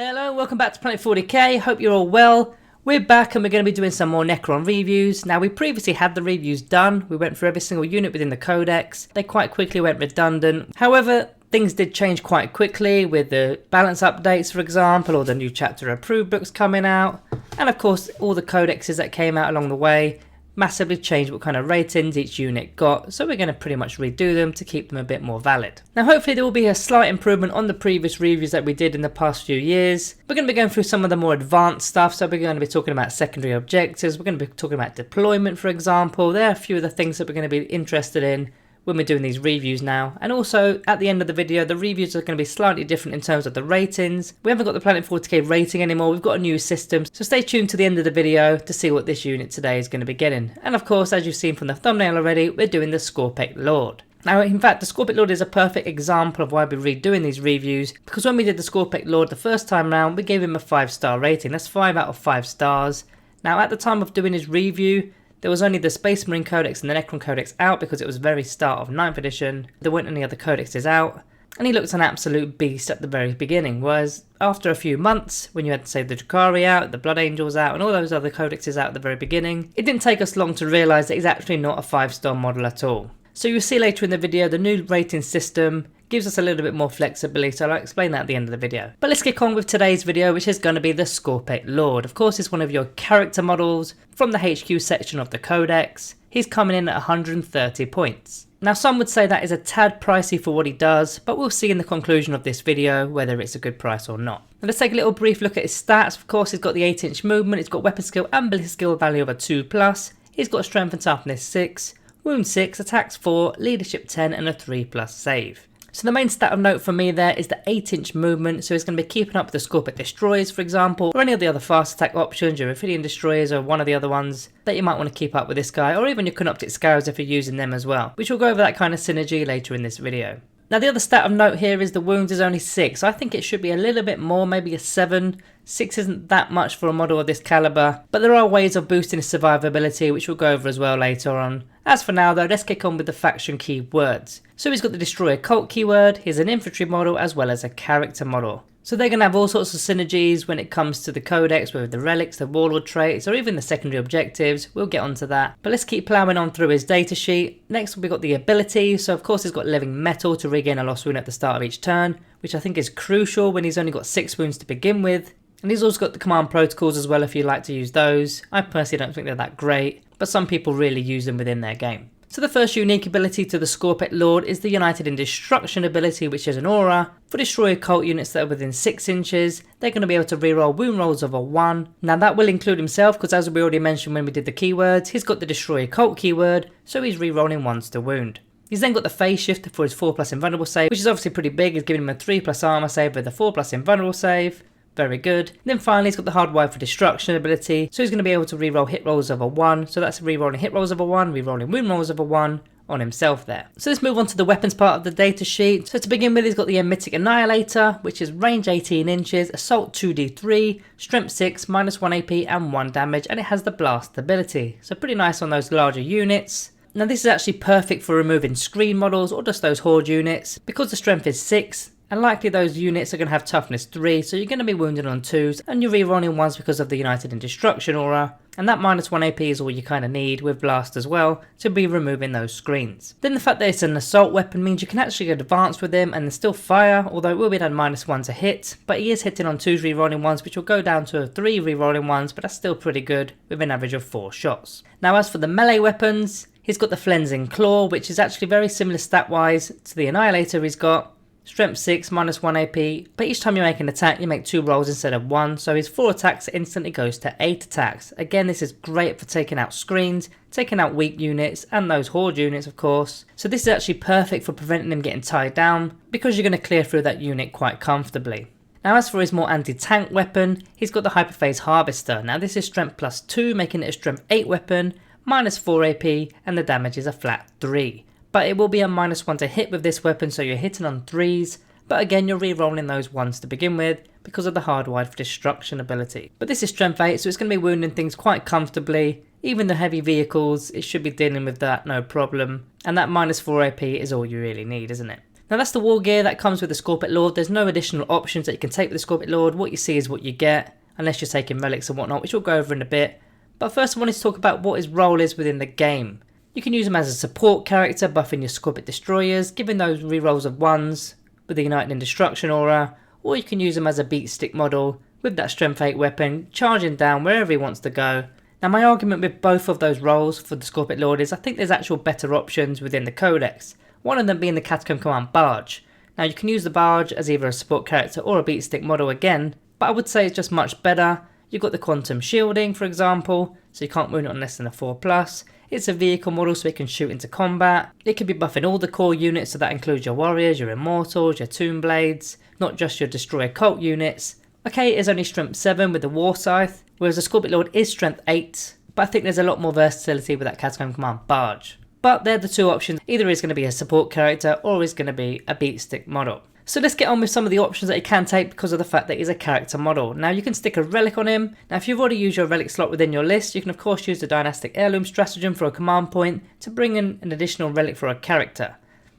Hello, welcome back to Planet 40k, hope you're all well. We're back and we're going to be doing some more Necron reviews. Now we previously had the reviews done, we went through every single unit within the codex, they quite quickly went redundant. However, things did change quite quickly with the balance updates for example, or the new chapter approved books coming out. And of course all the codexes that came out along the way massively changed what kind of ratings each unit got, so we're going to pretty much redo them to keep them a bit more valid. Now hopefully there will be a slight improvement on the previous reviews that we did in the past few years. We're going to be going through some of the more advanced stuff, so we're going to be talking about secondary objectives, we're going to be talking about deployment for example. There are a few of the things that we're going to be interested in when we're doing these reviews now, and also at the end of the video the reviews are going to be slightly different in terms of the ratings. We haven't got the Planet 40k rating anymore, we've got a new system, so stay tuned to the end of the video to see what this unit today is going to be getting. And of course, as you've seen from the thumbnail already, we're doing the Skorpekh Lord. Now in fact the Skorpekh Lord is a perfect example of why we're redoing these reviews, because when we did the Skorpekh Lord the first time round we gave him a 5-star rating, that's 5 out of 5 stars. Now at the time of doing his review there was only the Space Marine Codex and the Necron Codex out because it was very start of 9th edition. There weren't any other codexes out. And he looked an absolute beast at the very beginning. Whereas after a few months, when you had to say the Drukhari out, the Blood Angels out, and all those other codexes out at the very beginning, it didn't take us long to realise that he's actually not a 5-star model at all. So you'll see later in the video the new rating system gives us a little bit more flexibility, so I'll explain that at the end of the video. But let's kick on with today's video, which is going to be the Skorpekh Lord. Of course, it's one of your character models from the HQ section of the Codex. He's coming in at 130 points. Now some would say that is a tad pricey for what he does, but we'll see in the conclusion of this video whether it's a good price or not. Now let's take a little brief look at his stats. Of course, he's got the 8-inch movement, he's got weapon skill and ballistic skill value of a 2+. He's got strength and toughness 6, wound 6, attacks 4, leadership 10 and a 3+ save. So the main stat of note for me there is the 8-inch movement, so he's going to be keeping up with the Skorpekh destroyers for example, or any of the other fast attack options, your Ophidian destroyers or one of the other ones that you might want to keep up with this guy, or even your Canoptic Scarabs if you're using them as well, which we'll go over that kind of synergy later in this video. Now the other stat of note here is the wounds is only 6, I think it should be a little bit more, maybe a 7. 6 isn't that much for a model of this caliber, but there are ways of boosting his survivability which we'll go over as well later on. As for now though, let's kick on with the faction keywords. So he's got the Destroyer Cult keyword, he's an infantry model as well as a character model. So they're going to have all sorts of synergies when it comes to the codex with the relics, the warlord traits or even the secondary objectives. We'll get onto that. But let's keep ploughing on through his datasheet. Next we've got the ability. So of course he's got living metal to regain a lost wound at the start of each turn, which I think is crucial when he's only got 6 wounds to begin with. And he's also got the command protocols as well if you like to use those. I personally don't think they're that great, but some people really use them within their game. So the first unique ability to the Skorpekh Lord is the United in Destruction ability, which is an aura. For Destroyer Cult units that are within 6 inches, they're going to be able to reroll wound rolls of a 1. Now that will include himself because as we already mentioned when we did the keywords, he's got the Destroyer Cult keyword, so he's rerolling 1s to wound. He's then got the phase shift for his 4+ invulnerable save, which is obviously pretty big. He's giving him a 3+ armor save with a 4+ invulnerable save. Very good. And then finally he's got the Hardwired for Destruction ability, so he's going to be able to reroll hit rolls of a 1, so that's rerolling hit rolls of a 1, rerolling wound rolls of a 1 on himself there. So let's move on to the weapons part of the data sheet. So to begin with he's got the Mythic Annihilator, which is range 18 inches, assault 2d3, strength 6, -1 AP and 1 damage, and it has the blast ability. So pretty nice on those larger units. Now this is actually perfect for removing screen models or just those horde units, because the strength is 6. And likely those units are going to have toughness 3, so you're going to be wounded on 2s and you're rerolling 1s because of the United in Destruction aura, and that -1 AP is all you kind of need with blast as well to be removing those screens. Then the fact that it's an assault weapon means you can actually advance with him and then still fire, although it will be at -1 to hit, but he is hitting on 2s rerolling 1s, which will go down to 3 rerolling 1s, but that's still pretty good with an average of 4 shots. Now as for the melee weapons, he's got the Flensing Claw, which is actually very similar stat wise to the Annihilator he's got. Strength 6, -1 AP, but each time you make an attack you make 2 rolls instead of 1, so his 4 attacks instantly goes to 8 attacks. Again, this is great for taking out screens, taking out weak units and those horde units of course. So this is actually perfect for preventing him getting tied down because you're going to clear through that unit quite comfortably. Now as for his more anti-tank weapon, he's got the Hyperphase Harvester. Now this is strength +2, making it a strength 8 weapon, -4 AP, and the damage is a flat 3. But it will be a -1 to hit with this weapon, so you're hitting on 3s, but again you're re-rolling those 1s to begin with because of the Hardwired for Destruction ability. But this is strength 8, so it's going to be wounding things quite comfortably. Even the heavy vehicles, it should be dealing with that no problem, and that -4 AP is all you really need, isn't it? Now that's the war gear that comes with the Skorpekh Lord. There's no additional options that you can take with the Skorpekh Lord. What you see is what you get, unless you're taking relics and whatnot, which we'll go over in a bit. But first I wanted to talk about what his role is within the game. You can use him as a support character, buffing your Skorpekh destroyers, giving those rerolls of 1s with the Uniting and Destruction aura, or you can use him as a beat stick model with that strength 8 weapon, charging down wherever he wants to go. Now my argument with both of those roles for the Skorpekh Lord is I think there's actual better options within the Codex. One of them being the Catacomb Command Barge. Now you can use the Barge as either a support character or a beat stick model again, but I would say it's just much better. You've got the Quantum Shielding for example, so you can't wound it on less than a 4+. It's a vehicle model so it can shoot into combat. It can be buffing all the core units, so that includes your Warriors, your Immortals, your Tomb Blades, not just your Destroyer Cult units. Okay, it is only Strength 7 with the War Scythe, whereas the Skorpekh Lord is Strength 8, but I think there's a lot more versatility with that Catacomb Command Barge. But they're the two options, either he's going to be a support character or he's going to be a beat stick model. So let's get on with some of the options that he can take because of the fact that he's a character model. Now you can stick a relic on him. Now if you've already used your relic slot within your list, you can of course use the Dynastic Heirloom Stratagem for a command point to bring in an additional relic for a character.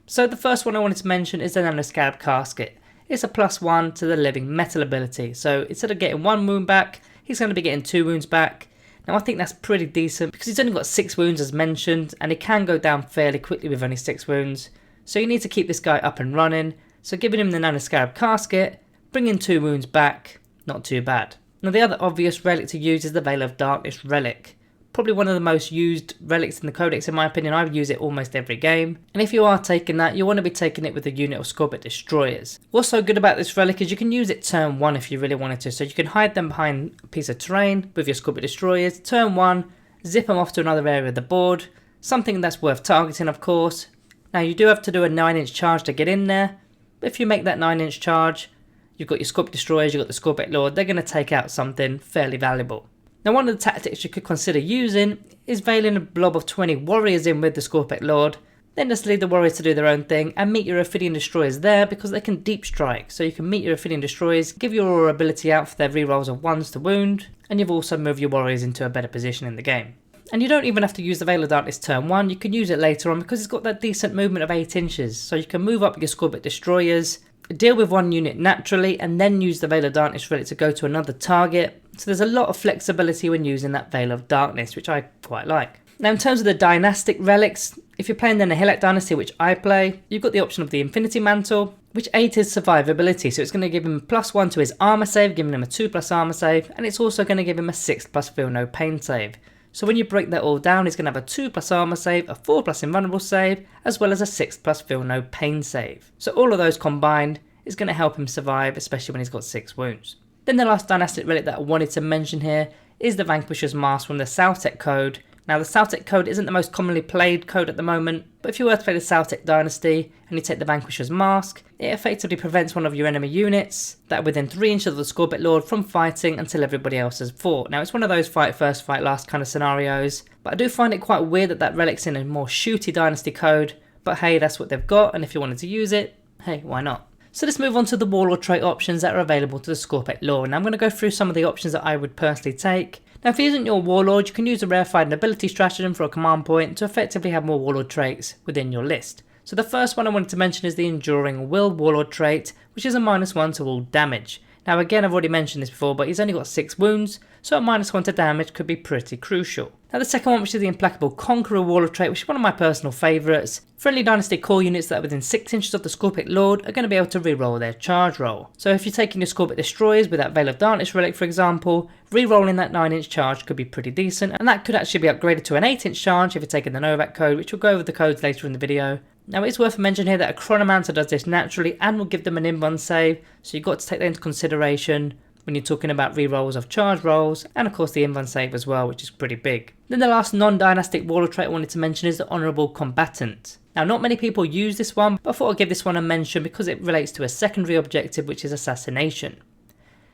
So the first one I wanted to mention is the Nanoscarab Casket. It's a +1 to the living metal ability, so instead of getting 1 wound back, he's going to be getting 2 wounds back. Now I think that's pretty decent because he's only got 6 wounds as mentioned, and he can go down fairly quickly with only 6 wounds. So you need to keep this guy up and running, so giving him the Nanoscarab Casket, bringing 2 wounds back, not too bad. Now the other obvious relic to use is the Veil of Darkness relic. Probably one of the most used relics in the Codex in my opinion. I use it almost every game. And if you are taking that, you want to be taking it with a unit of Skorpekh destroyers. What's so good about this relic is you can use it turn 1 if you really wanted to. So you can hide them behind a piece of terrain with your Skorpekh destroyers. Turn 1, zip them off to another area of the board. Something that's worth targeting of course. Now you do have to do a 9-inch charge to get in there. But if you make that 9-inch charge, you've got your Skorpekh destroyers, you've got the Skorpekh Lord. They're going to take out something fairly valuable. Now one of the tactics you could consider using is veiling a blob of 20 warriors in with the Skorpekh Lord, then just leave the warriors to do their own thing and meet your Ophidian destroyers there because they can deep strike. So you can meet your Ophidian destroyers, give your aura ability out for their rerolls of 1s to wound, and you've also moved your warriors into a better position in the game. And you don't even have to use the Veil of Darkness turn 1, you can use it later on because it's got that decent movement of 8 inches. So you can move up your Skorpekh destroyers, deal with 1 unit naturally, and then use the Veil of Darkness relic to go to another target. So there's a lot of flexibility when using that Veil of Darkness, which I quite like. Now in terms of the dynastic relics, if you're playing the Nihilak Dynasty, which I play, you've got the option of the Infinity Mantle, which aids his survivability. So it's going to give him +1 to his armor save, giving him a 2+ armor save, and it's also going to give him a 6+ feel no pain save. So when you break that all down, he's going to have a 2+ armor save, a 4+ invulnerable save, as well as a 6+ feel no pain save. So all of those combined is going to help him survive, especially when he's got 6 wounds. Then the last dynastic relic that I wanted to mention here is the Vanquisher's Mask from the Celtic code. Now the Celtic code isn't the most commonly played code at the moment, but if you were to play the Celtic Dynasty and you take the Vanquisher's Mask, it effectively prevents one of your enemy units that are within 3 inches of the Skorpekh Lord from fighting until everybody else has fought. Now it's one of those fight first, fight last kind of scenarios, but I do find it quite weird that that relic's in a more shooty Dynasty code, but hey, that's what they've got, and if you wanted to use it, hey, why not? So let's move on to the Warlord trait options that are available to the Skorpekh Lord. Now I'm going to go through some of the options that I would personally take. Now if you isn't your Warlord, you can use a rarefied nobility stratagem for a command point to effectively have more Warlord traits within your list. So the first one I wanted to mention is the Enduring Will Warlord trait, which is a -1 to all damage. Now again, I've already mentioned this before, but he's only got 6 wounds, so a -1 to damage could be pretty crucial. Now the second one, which is the Implacable Conqueror Warlord trait, which is one of my personal favourites. Friendly Dynasty core units that are within 6 inches of the Skorpekh Lord are going to be able to reroll their charge roll. So if you're taking your Skorpekh destroyers with that Veil of Darkness relic for example, rerolling that 9-inch charge could be pretty decent, and that could actually be upgraded to an 8-inch charge if you're taking the Novak code, which we'll go over the codes later in the video. Now it's worth mentioning here that a Chronomancer does this naturally and will give them an invuln save, so you've got to take that into consideration when you're talking about rerolls of charge rolls, and of course the invuln save as well, which is pretty big. Then the last non-dynastic warlord trait I wanted to mention is the Honourable Combatant. Now not many people use this one, but I thought I'd give this one a mention because it relates to a secondary objective, which is assassination.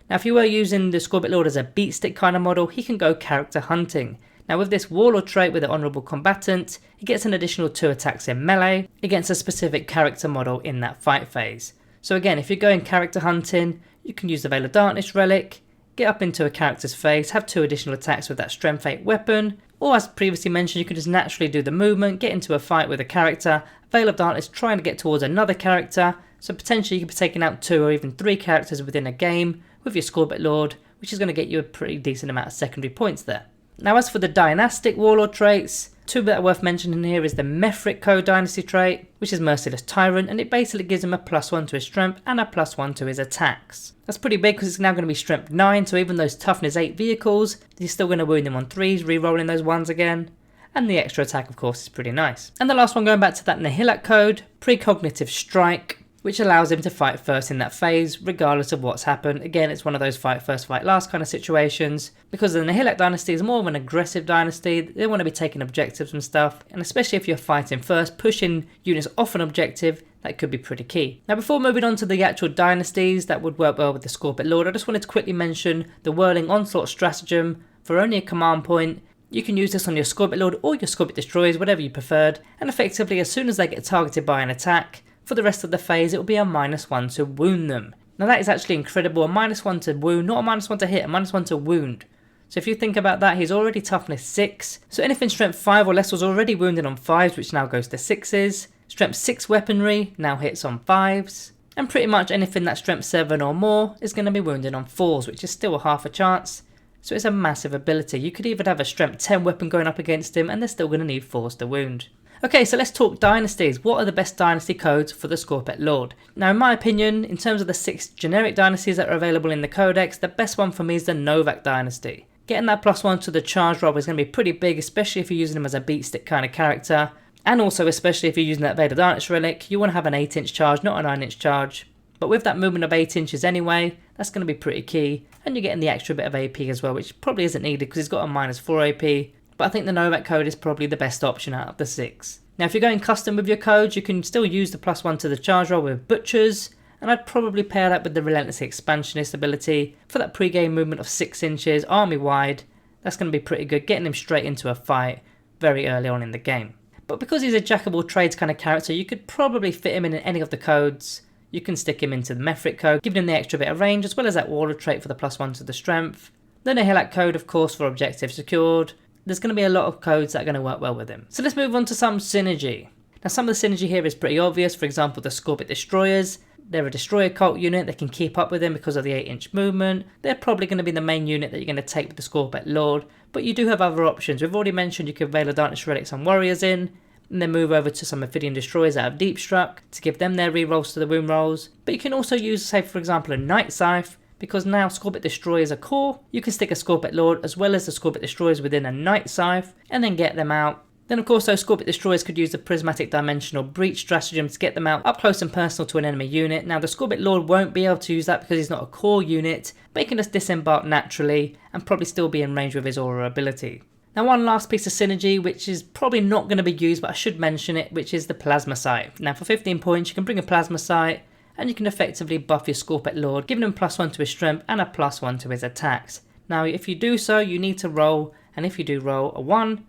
Now if you were using the Skorpekh Lord as a beat stick kind of model, he can go character hunting. Now with this warlord trait with the Honourable Combatant, he gets an additional 2 attacks in melee against a specific character model in that fight phase. So again, if you're going character hunting, you can use the Veil of Darkness relic, get up into a character's face, have 2 additional attacks with that Strength 8 weapon, or as previously mentioned, you can just naturally do the movement, get into a fight with a character, Veil of Darkness trying to get towards another character, so potentially you could be taking out 2 or even 3 characters within a game with your Skorpekh Lord, which is going to get you a pretty decent amount of secondary points there. Now as for the Dynastic Warlord traits, 2 that are worth mentioning here is the Mefrit Code Dynasty trait, which is Merciless Tyrant, and it basically gives him a +1 to his strength and a +1 to his attacks. That's pretty big because it's now going to be strength 9, so even those toughness 8 vehicles, you're still going to wound them on 3s, re-rolling those 1s again. And the extra attack of course is pretty nice. And the last one, going back to that Nihilak code, Precognitive Strike, which allows him to fight first in that phase regardless of what's happened. Again, it's one of those fight first, fight last kind of situations, because the Nihilak dynasty is more of an aggressive dynasty. They want to be taking objectives and stuff, and especially if you're fighting first, pushing units off an objective, that could be pretty key. Now before moving on to the actual dynasties that would work well with the Skorpekh Lord, I just wanted to quickly mention the Whirling Onslaught stratagem. For only a command point, you can use this on your Skorpekh Lord or your Skorpekh Destroyers, whatever you preferred, and effectively as soon as they get targeted by an attack, for the rest of the phase it will be a -1 to wound them. Now that is actually incredible, a -1 to wound, not a -1 to hit, a -1 to wound. So if you think about that, he's already toughness 6, so anything strength 5 or less was already wounded on 5s, which now goes to 6s. Strength 6 weaponry now hits on 5s, and pretty much anything that's strength 7 or more is going to be wounded on 4s, which is still a half a chance. So it's a massive ability. You could even have a strength 10 weapon going up against him and they're still going to need 4s to wound. Okay, so let's talk dynasties. What are the best dynasty codes for the Skorpekh Lord? Now in my opinion, in terms of the 6 generic dynasties that are available in the codex, the best one for me is the Novak dynasty. Getting that +1 to the charge roll is going to be pretty big, especially if you're using him as a beat stick kind of character. And also especially if you're using that Veil of Darkness relic, you want to have an 8-inch charge, not a 9-inch charge. But with that movement of 8 inches anyway, that's going to be pretty key. And you're getting the extra bit of AP as well, which probably isn't needed because he's got a -4 AP. But I think the Novak code is probably the best option out of the 6. Now if you're going custom with your codes, you can still use the +1 to the charge roll with Butchers, and I'd probably pair that with the Relentlessly Expansionist ability for that pre-game movement of 6 inches, army wide. That's going to be pretty good, getting him straight into a fight very early on in the game. But because he's a jack of all trades kind of character, you could probably fit him in any of the codes. You can stick him into the Mefrit code, giving him the extra bit of range, as well as that Warlord trait for the +1 to the strength. The Nihilak code of course for objective secured. There's going to be a lot of codes that are going to work well with him. So let's move on to some synergy. Now some of the synergy here is pretty obvious. For example, the Skorpekh Destroyers. They're a destroyer cult unit, they can keep up with him because of the 8-inch movement. They're probably going to be the main unit that you're going to take with the Skorpekh Lord, but you do have other options. We've already mentioned you could Veil of Darkness relics and warriors in, and then move over to some Ophidian Destroyers out of Deep Struck to give them their rerolls to the wound rolls. But you can also use, say for example, a Night Scythe, because now Skorpekh Destroyers are core. You can stick a Skorpekh Lord as well as the Skorpekh Destroyers within a Night Scythe, and then get them out. Then of course those Skorpekh Destroyers could use the Prismatic Dimensional Breach stratagem to get them out up close and personal to an enemy unit. Now the Skorpekh Lord won't be able to use that because he's not a core unit, but he can just disembark naturally and probably still be in range with his aura ability. Now one last piece of synergy, which is probably not going to be used but I should mention it, which is the Plasma Sight. Now for 15 points you can bring a Plasma Sight and you can effectively buff your Skorpekh Lord, giving him +1 to his strength and a +1 to his attacks. Now if you do so, you need to roll, and if you do roll a 1,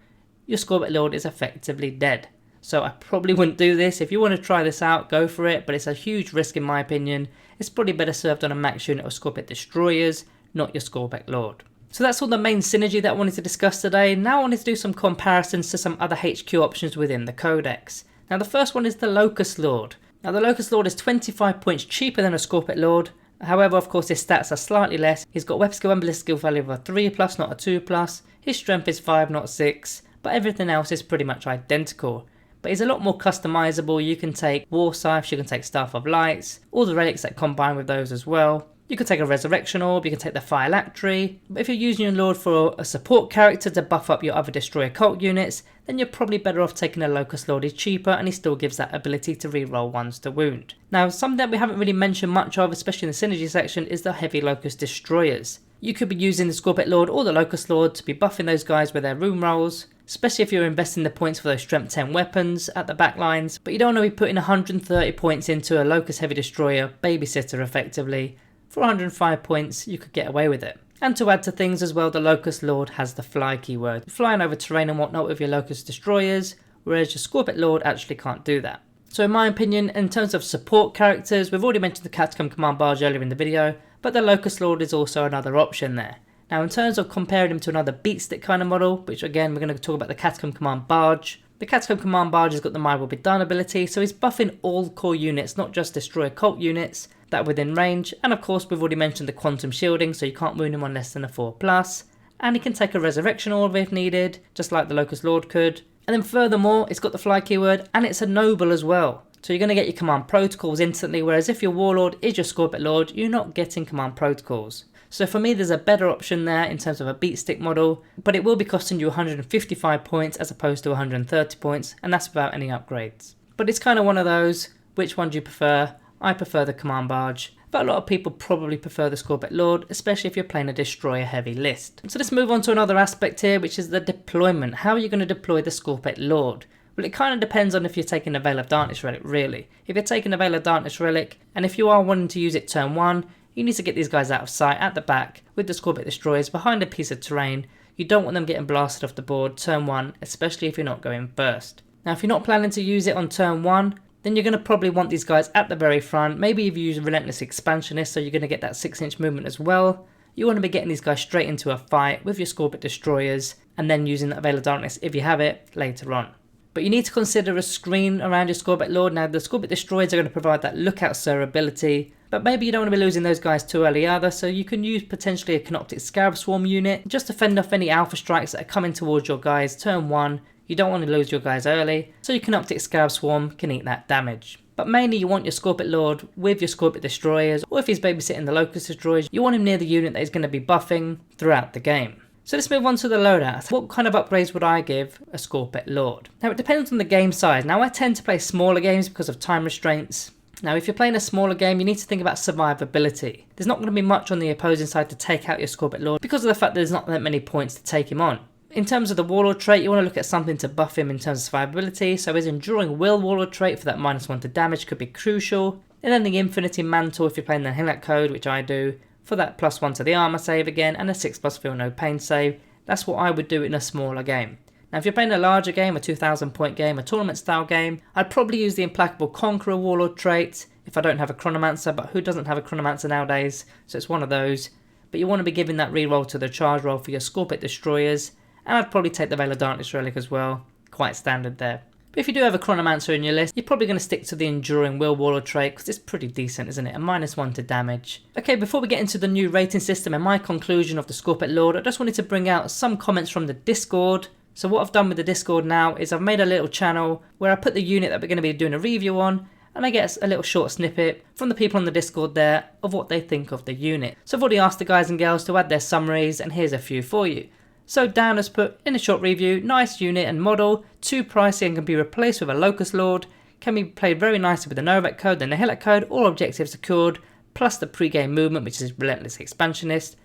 your Skorpekh Lord is effectively dead. So I probably wouldn't do this. If you want to try this out, go for it, but it's a huge risk in my opinion. It's probably better served on a max unit of Skorpekh Destroyers, not your Skorpekh Lord. So that's all the main synergy that I wanted to discuss today. Now I wanted to do some comparisons to some other HQ options within the Codex. Now the first one is the Locust Lord. Now the Locust Lord is 25 points cheaper than a Skorpekh Lord. However, of course his stats are slightly less. He's got weapon skill and ballistic skill value of a 3+, not a 2+. His strength is 5, not 6. But everything else is pretty much identical. But he's a lot more customizable. You can take War Scythes, you can take Staff of Lights, all the relics that combine with those as well. You can take a Resurrection Orb, you can take the Phylactery. But if you're using your Lord for a support character to buff up your other Destroyer cult units, then you're probably better off taking a Locust Lord. He's cheaper and he still gives that ability to reroll 1s to wound. Now something that we haven't really mentioned much of, especially in the synergy section, is the Heavy Locust Destroyers. You could be using the Skorpekh Lord or the Locust Lord to be buffing those guys with their rune rolls, especially if you're investing the points for those strength 10 weapons at the back lines, but you don't want to be putting 130 points into a Locust Heavy Destroyer babysitter effectively. For 105 points you could get away with it. And to add to things as well, the Locust Lord has the fly keyword, flying over terrain and whatnot with your Locust Destroyers, whereas your Skorpekh Lord actually can't do that. So in my opinion, in terms of support characters, we've already mentioned the Catacomb Command Barge earlier in the video, but the Locust Lord is also another option there. Now in terms of comparing him to another beat stick kind of model, which again we're going to talk about the Catacomb Command Barge, The Catacomb Command Barge has got the Might Will Be Done ability, so he's buffing all core units, not just Destroyer Cult units that are within range. And of course, we've already mentioned the Quantum Shielding, so you can't wound him on less than a 4+. And he can take a Resurrection Orb if needed, just like the Locust Lord could. And then furthermore, it's got the Fly keyword, and it's a Noble as well. So you're going to get your Command Protocols instantly, whereas if your Warlord is your Skorpekh Lord, you're not getting Command Protocols. So for me, there's a better option there in terms of a beat stick model, but it will be costing you 155 points as opposed to 130 points, and that's without any upgrades. But it's kind of one of those, which one do you prefer? I prefer the Command Barge, but a lot of people probably prefer the Skorpekh Lord, especially if you're playing a destroyer heavy list. So let's move on to another aspect here, which is the deployment. How are you going to deploy the Skorpekh Lord? Well, it kind of depends on if you're taking the Veil of Darkness Relic, really. If you're taking the Veil of Darkness Relic, and if you are wanting to use it turn 1, you need to get these guys out of sight at the back with the Skorpekh Destroyers behind a piece of terrain. You don't want them getting blasted off the board turn 1, especially if you're not going first. Now, if you're not planning to use it on turn 1, then you're going to probably want these guys at the very front. Maybe if you use Relentless Expansionist, so you're going to get that 6-inch movement as well. You want to be getting these guys straight into a fight with your Skorpekh Destroyers, and then using that Veil of Darkness if you have it later on. But you need to consider a screen around your Skorpekh Lord. Now, the Skorpekh Destroyers are going to provide that Lookout Sir ability, but maybe you don't want to be losing those guys too early either, so you can use potentially a Canoptic Scarab Swarm unit just to fend off any Alpha Strikes that are coming towards your guys turn 1. You don't want to lose your guys early, so your Canoptic Scarab Swarm can eat that damage. But mainly you want your Skorpekh Lord with your Skorpekh Destroyers, or if he's babysitting the Locust Destroyers, you want him near the unit that he's going to be buffing throughout the game. So let's move on to the loadout. What kind of upgrades would I give a Skorpekh Lord? Now, it depends on the game size. Now, I tend to play smaller games because of time restraints. Now, if you're playing a smaller game, you need to think about survivability. There's not going to be much on the opposing side to take out your Skorpekh Lord because of the fact that there's not that many points to take him on. In terms of the Warlord trait, you want to look at something to buff him in terms of survivability, so his Enduring Will Warlord trait for that -1 to damage could be crucial. And then the Infinity Mantle if you're playing the Hillock Code, which I do, for that +1 to the armor save again, and a 6+ Feel No Pain save. That's what I would do in a smaller game. Now, if you're playing a larger game, a 2,000 point game, a tournament style game, I'd probably use the Implacable Conqueror Warlord trait if I don't have a Chronomancer, but who doesn't have a Chronomancer nowadays? So it's one of those. But you want to be giving that reroll to the charge roll for your Skorpekh Destroyers, and I'd probably take the Veil of Darkness Relic as well. Quite standard there. But if you do have a Chronomancer in your list, you're probably going to stick to the Enduring Will Warlord trait because it's pretty decent, isn't it? A -1 to damage. Okay, before we get into the new rating system and my conclusion of the Skorpekh Lord, I just wanted to bring out some comments from the Discord. So what I've done with the Discord now is I've made a little channel where I put the unit that we're going to be doing a review on, and I get a little short snippet from the people on the Discord there of what they think of the unit. So I've already asked the guys and girls to add their summaries, and here's a few for you. So Dan has put in a short review, nice unit and model, too pricey and can be replaced with a Locust Lord, can be played very nicely with the Novak code and the Hillock code, all objectives secured, plus the pre-game movement which is Relentless Expansionist.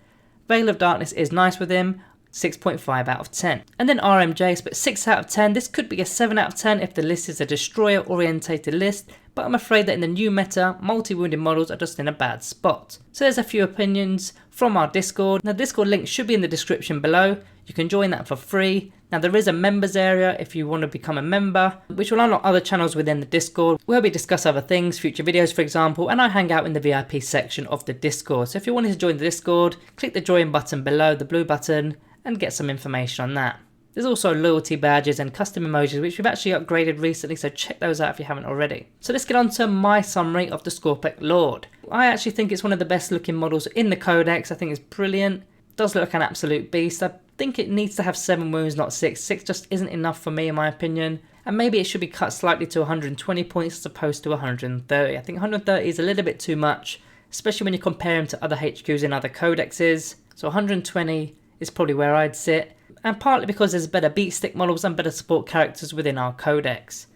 Veil of Darkness is nice with him, 6.5 out of 10. And then RMJ's put 6 out of 10, this could be a 7 out of 10 if the list is a destroyer orientated list, but I'm afraid that in the new meta, multi-wounded models are just in a bad spot. So there's a few opinions from our Discord. Now the Discord link should be in the description below, you can join that for free. Now there is a members area if you want to become a member, which will unlock other channels within the Discord where we discuss other things, future videos for example, and I hang out in the VIP section of the Discord. So if you wanted to join the Discord, click the join button below, the blue button, and get some information on that. There's also loyalty badges and custom emojis which we've actually upgraded recently, so check those out if you haven't already. So let's get on to my summary of the Skorpekh Lord. I actually think it's one of the best looking models in the Codex. I think it's brilliant. It does look like an absolute beast. I think it needs to have 7 wounds, not 6. 6 just isn't enough for me in my opinion. And maybe it should be cut slightly to 120 points as opposed to 130. I think 130 is a little bit too much, especially when you compare him to other HQs in other codexes. So 120 is probably where I'd sit. And partly because there's better beat stick models and better support characters within our codex.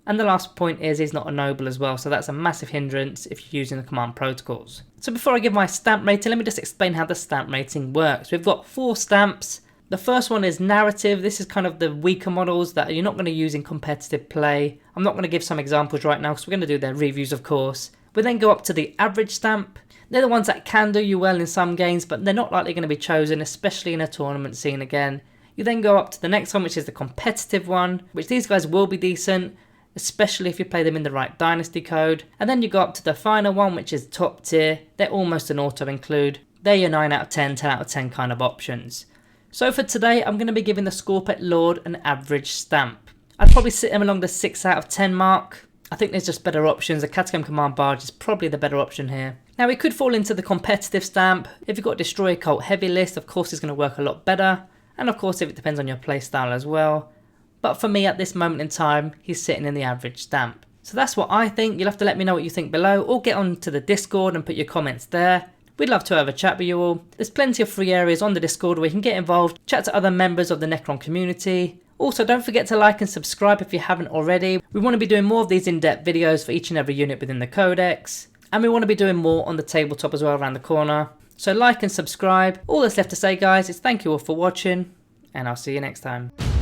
And the last point is he's not a noble as well, so that's a massive hindrance if you're using the command protocols. So before I give my stamp rating, let me just explain how the stamp rating works. We've got 4 stamps. The first one is narrative. This is kind of the weaker models that you're not going to use in competitive play. I'm not going to give some examples right now because we're going to do their reviews of course. We then go up to the average stamp. They're the ones that can do you well in some games, but they're not likely going to be chosen, especially in a tournament scene again. You then go up to the next one, which is the competitive one, which these guys will be decent, especially if you play them in the right dynasty code. And then you go up to the final one, which is top tier. They're almost an auto include. They're your 9 out of 10, 10 out of 10 kind of options. So for today, I'm going to be giving the Skorpekh Lord an average stamp. I'd probably sit him along the 6 out of 10 mark. I think there's just better options. The Catacomb Command Barge is probably the better option here. Now he could fall into the competitive stamp. If you've got Destroy Cult heavy list, of course it's going to work a lot better. And of course if it depends on your playstyle as well. But for me at this moment in time, he's sitting in the average stamp. So that's what I think. You'll have to let me know what you think below, or get onto the Discord and put your comments there. We'd love to have a chat with you all. There's plenty of free areas on the Discord where you can get involved, chat to other members of the Necron community. Also, don't forget to like and subscribe if you haven't already. We want to be doing more of these in-depth videos for each and every unit within the Codex. And we want to be doing more on the tabletop as well around the corner. So like and subscribe. All that's left to say, guys, is thank you all for watching, and I'll see you next time.